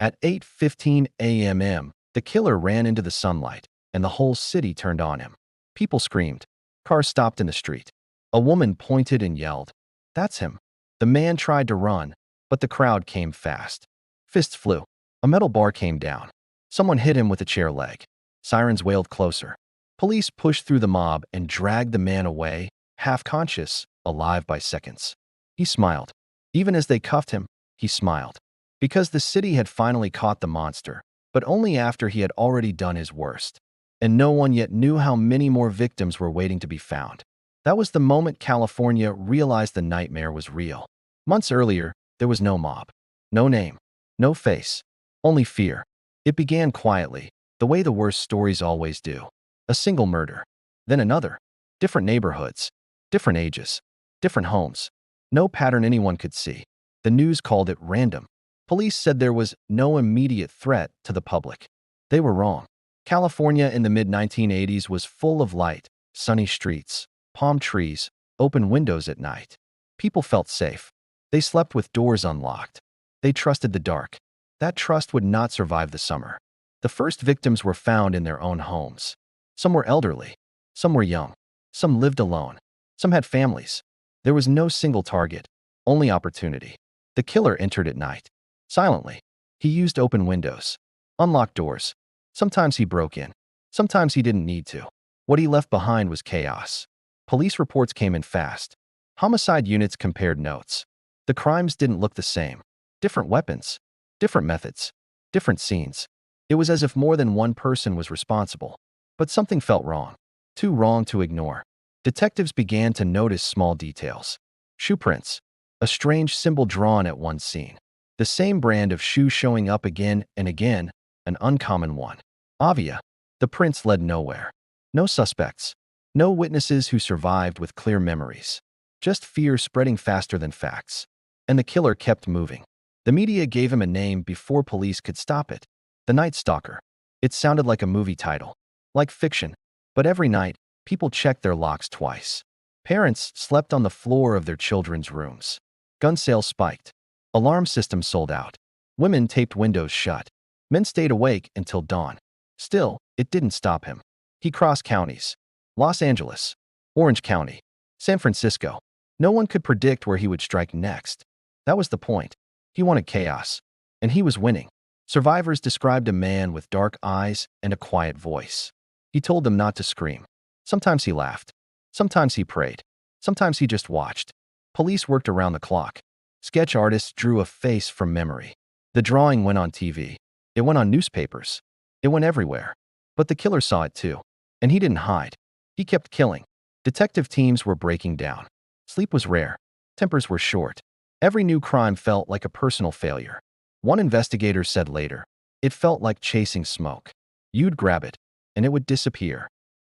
At 8:15 a.m., the killer ran into the sunlight, and the whole city turned on him. People screamed. Cars stopped in the street. A woman pointed and yelled, "That's him." The man tried to run, but the crowd came fast. Fists flew. A metal bar came down. Someone hit him with a chair leg. Sirens wailed closer. Police pushed through the mob and dragged the man away, half conscious, alive by seconds. He smiled. Even as they cuffed him, he smiled. Because the city had finally caught the monster, but only after he had already done his worst. And no one yet knew how many more victims were waiting to be found. That was the moment California realized the nightmare was real. Months earlier, there was no mob. No name. No face. Only fear. It began quietly, the way the worst stories always do. A single murder. Then another. Different neighborhoods. Different ages. Different homes. No pattern anyone could see. The news called it random. Police said there was no immediate threat to the public. They were wrong. California in the mid-1980s was full of light, sunny streets, palm trees, open windows at night. People felt safe. They slept with doors unlocked. They trusted the dark. That trust would not survive the summer. The first victims were found in their own homes. Some were elderly. Some were young. Some lived alone. Some had families. There was no single target, only opportunity. The killer entered at night. Silently. He used open windows. Unlocked doors. Sometimes he broke in. Sometimes he didn't need to. What he left behind was chaos. Police reports came in fast. Homicide units compared notes. The crimes didn't look the same. Different weapons. Different methods. Different scenes. It was as if more than one person was responsible. But something felt wrong. Too wrong to ignore. Detectives began to notice small details. Shoe prints. A strange symbol drawn at one scene. The same brand of shoe showing up again and again, an uncommon one. Avia. The prints led nowhere. No suspects. No witnesses who survived with clear memories. Just fear spreading faster than facts. And the killer kept moving. The media gave him a name before police could stop it. The Night Stalker. It sounded like a movie title. Like fiction. But every night, people checked their locks twice. Parents slept on the floor of their children's rooms. Gun sales spiked. Alarm systems sold out. Women taped windows shut. Men stayed awake until dawn. Still, it didn't stop him. He crossed counties. Los Angeles, Orange County, San Francisco. No one could predict where he would strike next. That was the point. He wanted chaos. And he was winning. Survivors described a man with dark eyes and a quiet voice. He told them not to scream. Sometimes he laughed. Sometimes he prayed. Sometimes he just watched. Police worked around the clock. Sketch artists drew a face from memory. The drawing went on TV. It went on newspapers. It went everywhere. But the killer saw it too. And he didn't hide. He kept killing. Detective teams were breaking down. Sleep was rare. Tempers were short. Every new crime felt like a personal failure. One investigator said later, "It felt like chasing smoke. You'd grab it, and it would disappear."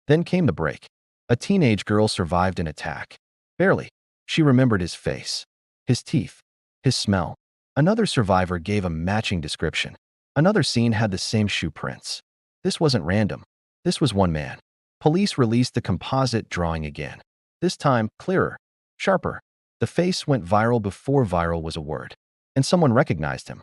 Then came the break. A teenage girl survived an attack. Barely. She remembered his face, his teeth, his smell. Another survivor gave a matching description. Another scene had the same shoe prints. This wasn't random. This was one man. Police released the composite drawing again. This time, clearer, sharper. The face went viral before viral was a word. And someone recognized him.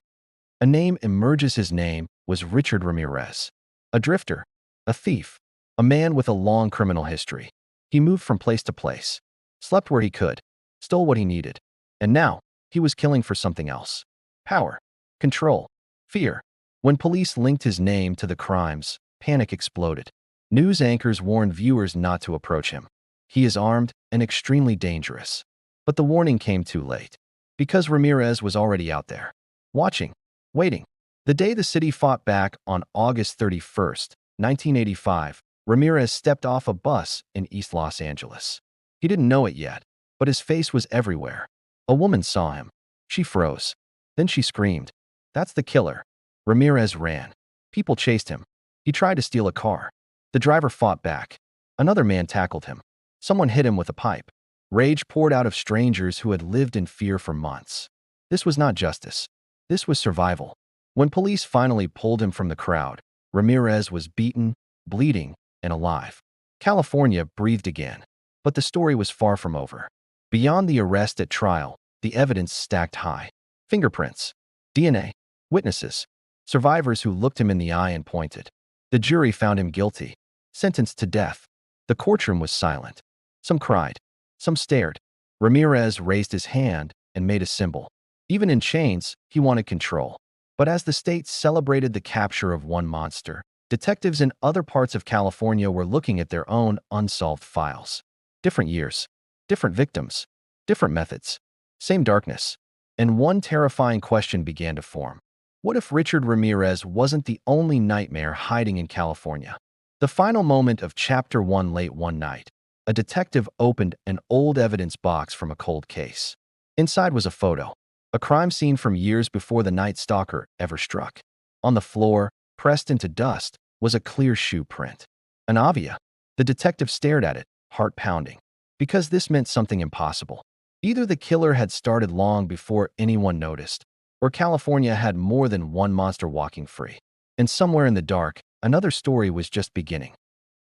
A name emerges. His name was Richard Ramirez. A drifter. A thief. A man with a long criminal history. He moved from place to place. Slept where he could. Stole what he needed. And now, he was killing for something else. Power. Control. Fear. When police linked his name to the crimes, panic exploded. News anchors warned viewers not to approach him. He is armed and extremely dangerous. But the warning came too late. Because Ramirez was already out there. Watching. Waiting. The day the city fought back on August 31st, 1985, Ramirez stepped off a bus in East Los Angeles. He didn't know it yet, but his face was everywhere. A woman saw him. She froze. Then she screamed, "That's the killer." Ramirez ran. People chased him. He tried to steal a car. The driver fought back. Another man tackled him. Someone hit him with a pipe. Rage poured out of strangers who had lived in fear for months. This was not justice. This was survival. When police finally pulled him from the crowd, Ramirez was beaten, bleeding, and alive. California breathed again. But the story was far from over. Beyond the arrest at trial, the evidence stacked high. Fingerprints, DNA, witnesses. survivors who looked him in the eye and pointed. The jury found him guilty, sentenced to death. The courtroom was silent. Some cried, some stared. Ramirez raised his hand and made a symbol. Even in chains, he wanted control. But as the state celebrated the capture of one monster, detectives in other parts of California were looking at their own unsolved files. Different years, different victims, different methods, same darkness. And one terrifying question began to form. What if Richard Ramirez wasn't the only nightmare hiding in California? The final moment of Chapter 1. Late one night, a detective opened an old evidence box from a cold case. Inside was a photo, a crime scene from years before the Night Stalker ever struck. On the floor, pressed into dust, was a clear shoe print. An Avia. The detective stared at it, heart pounding, because this meant something impossible. Either the killer had started long before anyone noticed, or California had more than one monster walking free. And somewhere in the dark, another story was just beginning.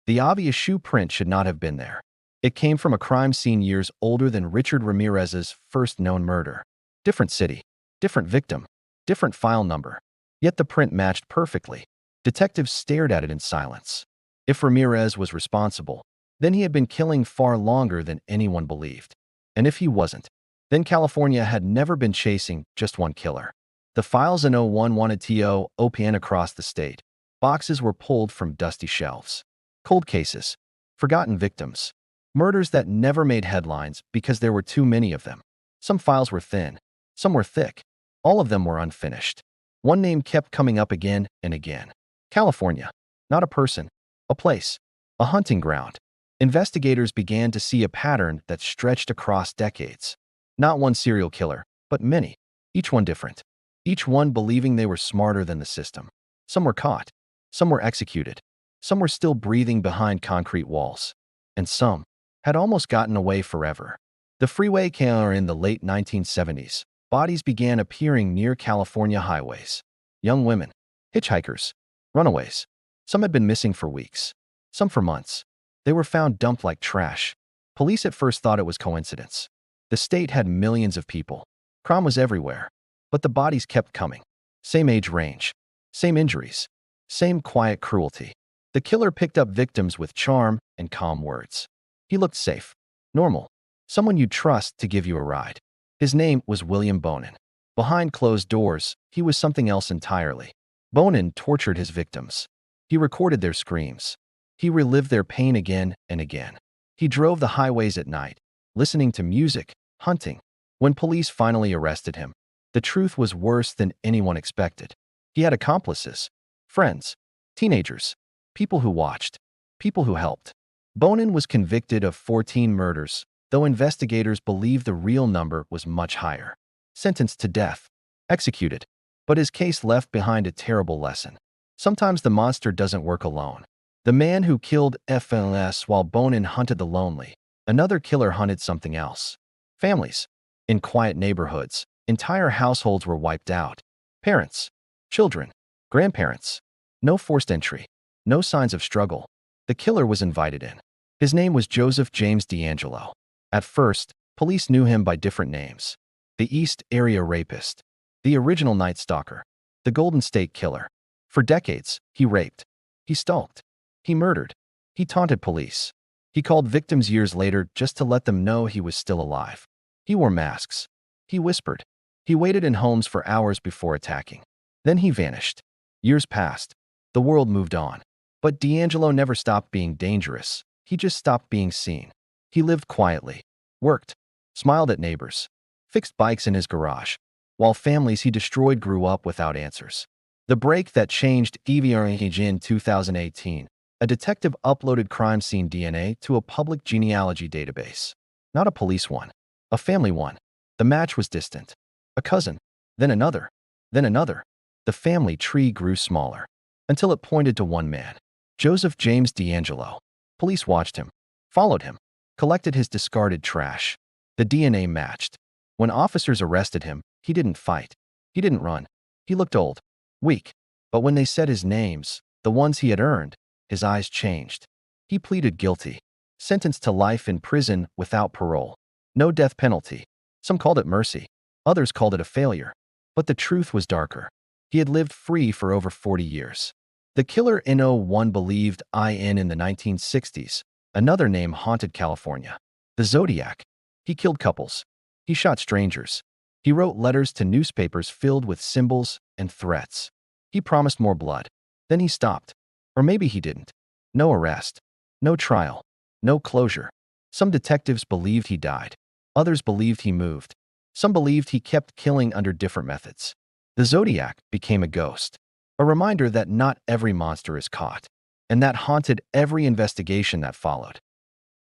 The obvious shoe print should not have been there. It came from a crime scene years older than Richard Ramirez's first known murder. Different city, different victim, different file number. Yet the print matched perfectly. Detectives stared at it in silence. If Ramirez was responsible, then he had been killing far longer than anyone believed. And if he wasn't, then California had never been chasing just one killer. The files in 01 wanted to open across the state. Boxes were pulled from dusty shelves. Cold cases, forgotten victims, murders that never made headlines because there were too many of them. Some files were thin, some were thick. All of them were unfinished. One name kept coming up again and again. California. Not a person, a place, a hunting ground. Investigators began to see a pattern that stretched across decades. Not one serial killer, but many, each one different. Each one believing they were smarter than the system. Some were caught, some were executed, some were still breathing behind concrete walls, and some had almost gotten away forever. The freeway killer in the late 1970s. Bodies began appearing near California highways. Young women, hitchhikers, runaways. Some had been missing for weeks, some for months. They were found dumped like trash. Police at first thought it was coincidence. The state had millions of people. Crime was everywhere. But the bodies kept coming. Same age range, same injuries, same quiet cruelty. The killer picked up victims with charm and calm words. He looked safe, normal, someone you'd trust to give you a ride. His name was William Bonin. Behind closed doors, he was something else entirely. Bonin tortured his victims. He recorded their screams. He relived their pain again and again. He drove the highways at night, listening to music, hunting. When police finally arrested him, the truth was worse than anyone expected. He had accomplices, friends, teenagers, people who watched, people who helped. Bonin was convicted of 14 murders, though investigators believe the real number was much higher. Sentenced to death, executed. But his case left behind a terrible lesson. Sometimes the monster doesn't work alone. The man who killed FLS while Bonin hunted the lonely. Another killer hunted something else. Families. In quiet neighborhoods, entire households were wiped out. Parents, children, grandparents. No forced entry. No signs of struggle. The killer was invited in. His name was Joseph James D'Angelo. At first, police knew him by different names. The East Area Rapist, the original Night Stalker, the Golden State Killer. For decades, he raped, he stalked, he murdered, he taunted police. He called victims years later just to let them know he was still alive. He wore masks. He whispered. He waited in homes for hours before attacking. Then he vanished. Years passed. The world moved on. But D'Angelo never stopped being dangerous. He just stopped being seen. He lived quietly, worked, smiled at neighbors, fixed bikes in his garage, while families he destroyed grew up without answers. The break that changed EVRH in 2018, a detective uploaded crime scene DNA to a public genealogy database. Not a police one, a family one. The match was distant. A cousin, then another, then another. The family tree grew smaller, until it pointed to one man, Joseph James D'Angelo. Police watched him, followed him, collected his discarded trash. The DNA matched. When officers arrested him, he didn't fight. He didn't run. He looked old, weak. But when they said his names, the ones he had earned, his eyes changed. He pleaded guilty, sentenced to life in prison without parole. No death penalty. Some called it mercy. Others called it a failure. But the truth was darker. He had lived free for over 40 years. The killer in 01 believed in the 1960s. Another name haunted California. The Zodiac. He killed couples. He shot strangers. He wrote letters to newspapers filled with symbols and threats. He promised more blood. Then he stopped. Or maybe he didn't. No arrest. No trial. No closure. Some detectives believed he died. Others believed he moved. Some believed he kept killing under different methods. The Zodiac became a ghost. A reminder that not every monster is caught. And that haunted every investigation that followed.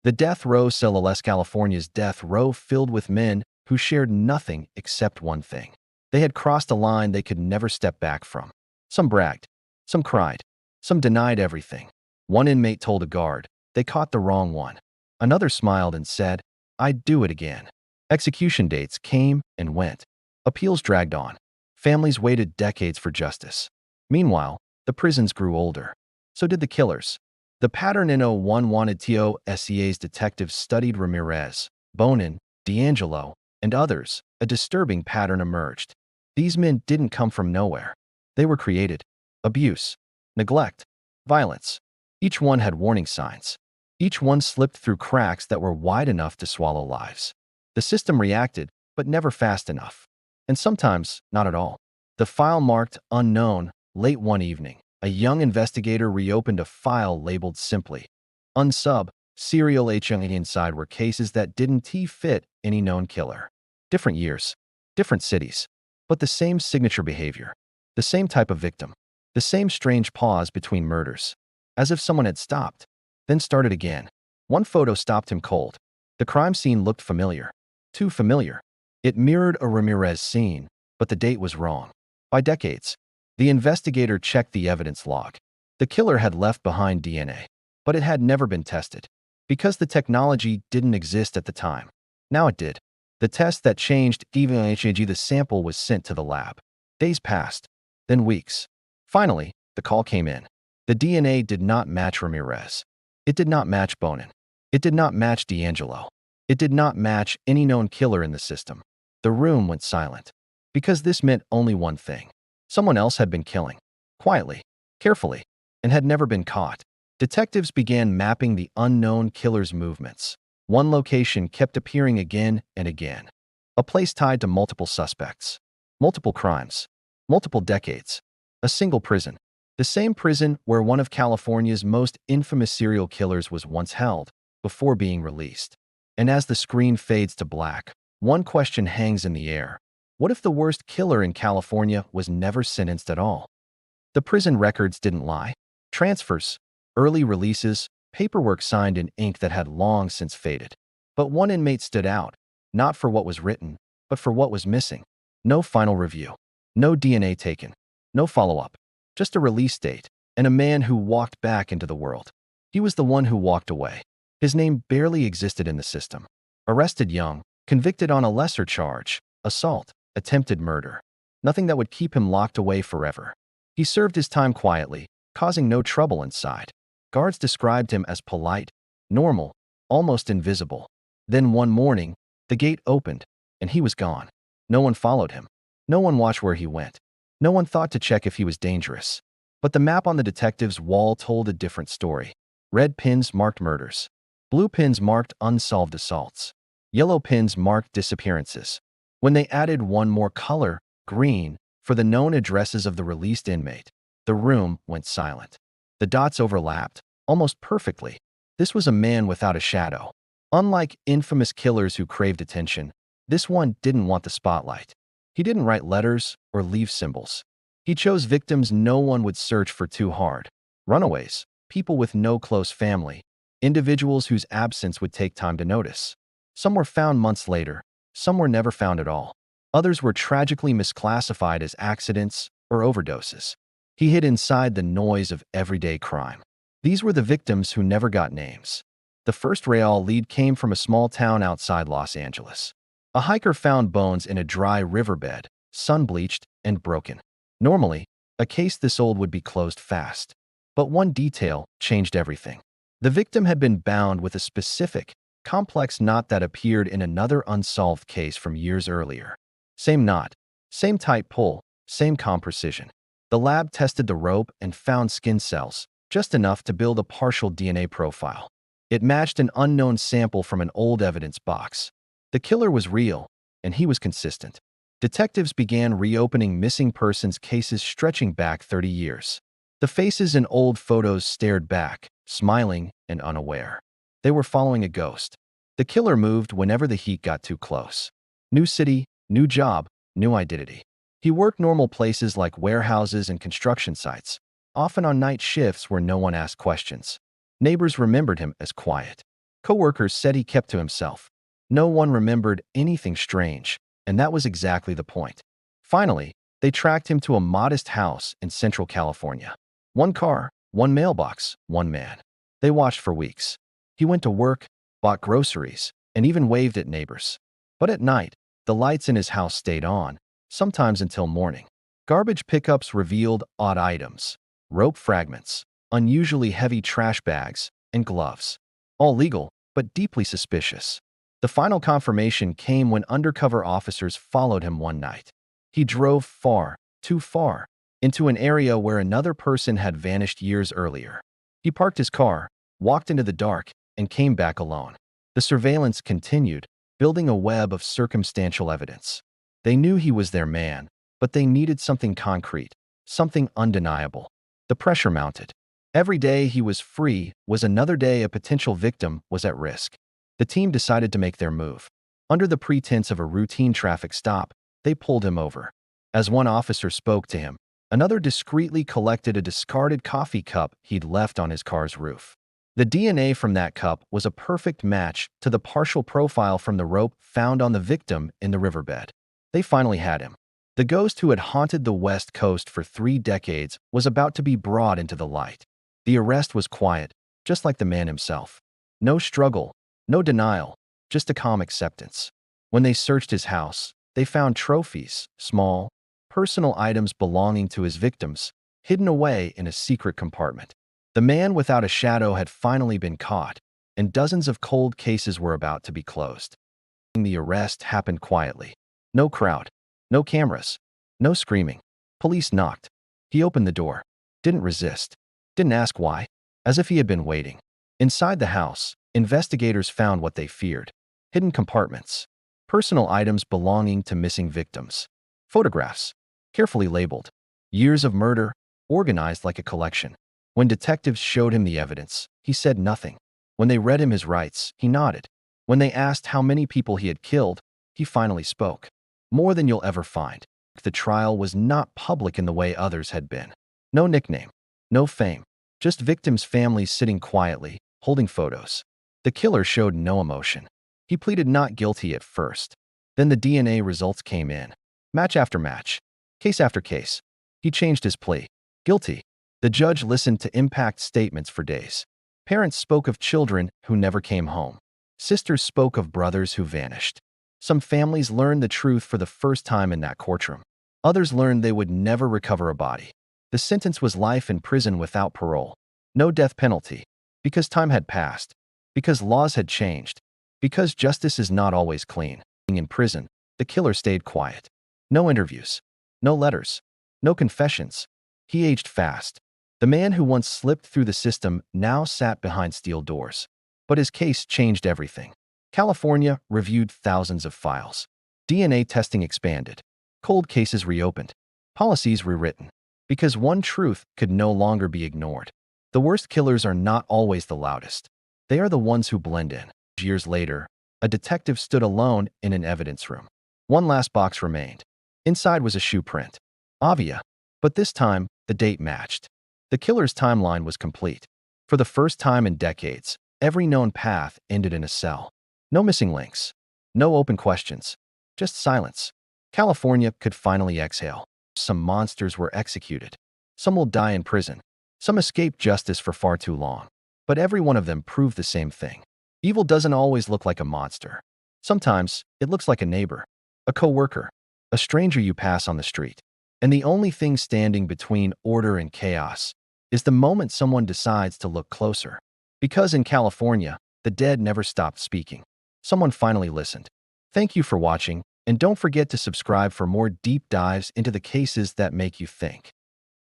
The death row cell, California's death row, filled with men who shared nothing except one thing. They had crossed a line they could never step back from. Some bragged. Some cried. Some denied everything. One inmate told a guard, "They caught the wrong one." Another smiled and said, "I'd do it again." Execution dates came and went. Appeals dragged on. Families waited decades for justice. Meanwhile, the prisons grew older. So did the killers. The pattern in 01 wanted TOSEA's detectives studied Ramirez, Bonin, D'Angelo, and others. A disturbing pattern emerged. These men didn't come from nowhere. They were created. Abuse, neglect, violence. Each one had warning signs. Each one slipped through cracks that were wide enough to swallow lives. The system reacted, but never fast enough. And sometimes, not at all. The file marked unknown. Late one evening, a young investigator reopened a file labeled simply unsub serial HNA. Inside were cases that didn't fit any known killer. Different years, different cities, but the same signature behavior, the same type of victim, the same strange pause between murders, as if someone had stopped, then started again. One photo stopped him cold. The crime scene looked familiar. Too familiar. It mirrored a Ramirez scene, but the date was wrong. By decades. The investigator checked the evidence log. The killer had left behind DNA, but it had never been tested, because the technology didn't exist at the time. Now it did. The test that changed even HAG, the sample was sent to the lab. Days passed, then weeks. Finally, the call came in. The DNA did not match Ramirez. It did not match Bonin. It did not match D'Angelo. It did not match any known killer in the system. The room went silent, because this meant only one thing. Someone else had been killing, quietly, carefully, and had never been caught. Detectives began mapping the unknown killer's movements. One location kept appearing again and again. A place tied to multiple suspects, multiple crimes, multiple decades. A single prison. The same prison where one of California's most infamous serial killers was once held, before being released. And as the screen fades to black, one question hangs in the air. What if the worst killer in California was never sentenced at all? The prison records didn't lie. Transfers, early releases, paperwork signed in ink that had long since faded. But one inmate stood out, not for what was written, but for what was missing. No final review. No DNA taken. No follow-up. Just a release date, and a man who walked back into the world. He was the one who walked away. His name barely existed in the system. Arrested young, convicted on a lesser charge, assault, attempted murder. Nothing that would keep him locked away forever. He served his time quietly, causing no trouble inside. Guards described him as polite, normal, almost invisible. Then one morning, the gate opened, and he was gone. No one followed him. No one watched where he went. No one thought to check if he was dangerous. But the map on the detective's wall told a different story. Red pins marked murders. Blue pins marked unsolved assaults. Yellow pins marked disappearances. When they added one more color, green, for the known addresses of the released inmate, the room went silent. The dots overlapped, almost perfectly. This was a man without a shadow. Unlike infamous killers who craved attention, this one didn't want the spotlight. He didn't write letters or leave symbols. He chose victims no one would search for too hard. Runaways, people with no close family, individuals whose absence would take time to notice. Some were found months later. Some were never found at all. Others were tragically misclassified as accidents or overdoses. He hid inside the noise of everyday crime. These were the victims who never got names. The first real lead came from a small town outside Los Angeles. A hiker found bones in a dry riverbed, sun-bleached and broken. Normally, a case this old would be closed fast. But one detail changed everything. The victim had been bound with a specific, complex knot that appeared in another unsolved case from years earlier. Same knot, same tight pull, same calm precision. The lab tested the rope and found skin cells, just enough to build a partial DNA profile. It matched an unknown sample from an old evidence box. The killer was real, and he was consistent. Detectives began reopening missing persons cases stretching back 30 years. The faces in old photos stared back, smiling and unaware. They were following a ghost. The killer moved whenever the heat got too close. New city, new job, new identity. He worked normal places like warehouses and construction sites, often on night shifts where no one asked questions. Neighbors remembered him as quiet. Coworkers said he kept to himself. No one remembered anything strange, and that was exactly the point. Finally, they tracked him to a modest house in Central California. One car, one mailbox, one man. They watched for weeks. He went to work, bought groceries, and even waved at neighbors. But at night, the lights in his house stayed on, sometimes until morning. Garbage pickups revealed odd items, rope fragments, unusually heavy trash bags, and gloves. All legal, but deeply suspicious. The final confirmation came when undercover officers followed him one night. He drove far, too far, into an area where another person had vanished years earlier. He parked his car, walked into the dark, and came back alone. The surveillance continued, building a web of circumstantial evidence. They knew he was their man, but they needed something concrete, something undeniable. The pressure mounted. Every day he was free was another day a potential victim was at risk. The team decided to make their move. Under the pretense of a routine traffic stop, they pulled him over. As one officer spoke to him, another discreetly collected a discarded coffee cup he'd left on his car's roof. The DNA from that cup was a perfect match to the partial profile from the rope found on the victim in the riverbed. They finally had him. The ghost who had haunted the West Coast for 3 decades was about to be brought into the light. The arrest was quiet, just like the man himself. No struggle, no denial, just a calm acceptance. When they searched his house, they found trophies, small, personal items belonging to his victims, hidden away in a secret compartment. The man without a shadow had finally been caught, and dozens of cold cases were about to be closed. The arrest happened quietly. No crowd, no cameras, no screaming. Police knocked. He opened the door, didn't resist, didn't ask why, as if he had been waiting. Inside the house, investigators found what they feared: hidden compartments, personal items belonging to missing victims, photographs, carefully labeled, years of murder, organized like a collection. When detectives showed him the evidence, he said nothing. When they read him his rights, he nodded. When they asked how many people he had killed, he finally spoke. More than you'll ever find. The trial was not public in the way others had been. No nickname, no fame, just victims' families sitting quietly, holding photos. The killer showed no emotion. He pleaded not guilty at first. Then the DNA results came in. Match after match. Case after case. He changed his plea. Guilty. The judge listened to impact statements for days. Parents spoke of children who never came home. Sisters spoke of brothers who vanished. Some families learned the truth for the first time in that courtroom. Others learned they would never recover a body. The sentence was life in prison without parole. No death penalty. Because time had passed. Because laws had changed. Because justice is not always clean. In prison, the killer stayed quiet. No interviews. No letters. No confessions. He aged fast. The man who once slipped through the system now sat behind steel doors. But his case changed everything. California reviewed thousands of files. DNA testing expanded. Cold cases reopened. Policies rewritten. Because one truth could no longer be ignored. The worst killers are not always the loudest. They are the ones who blend in. Years later, a detective stood alone in an evidence room. One last box remained. Inside was a shoe print. Obvious. But this time, the date matched. The killer's timeline was complete. For the first time in decades, every known path ended in a cell. No missing links. No open questions. Just silence. California could finally exhale. Some monsters were executed. Some will die in prison. Some escaped justice for far too long. But every one of them proved the same thing. Evil doesn't always look like a monster. Sometimes, it looks like a neighbor, a coworker, a stranger you pass on the street. And the only thing standing between order and chaos is the moment someone decides to look closer. Because in California, the dead never stopped speaking. Someone finally listened. Thank you for watching, and don't forget to subscribe for more deep dives into the cases that make you think.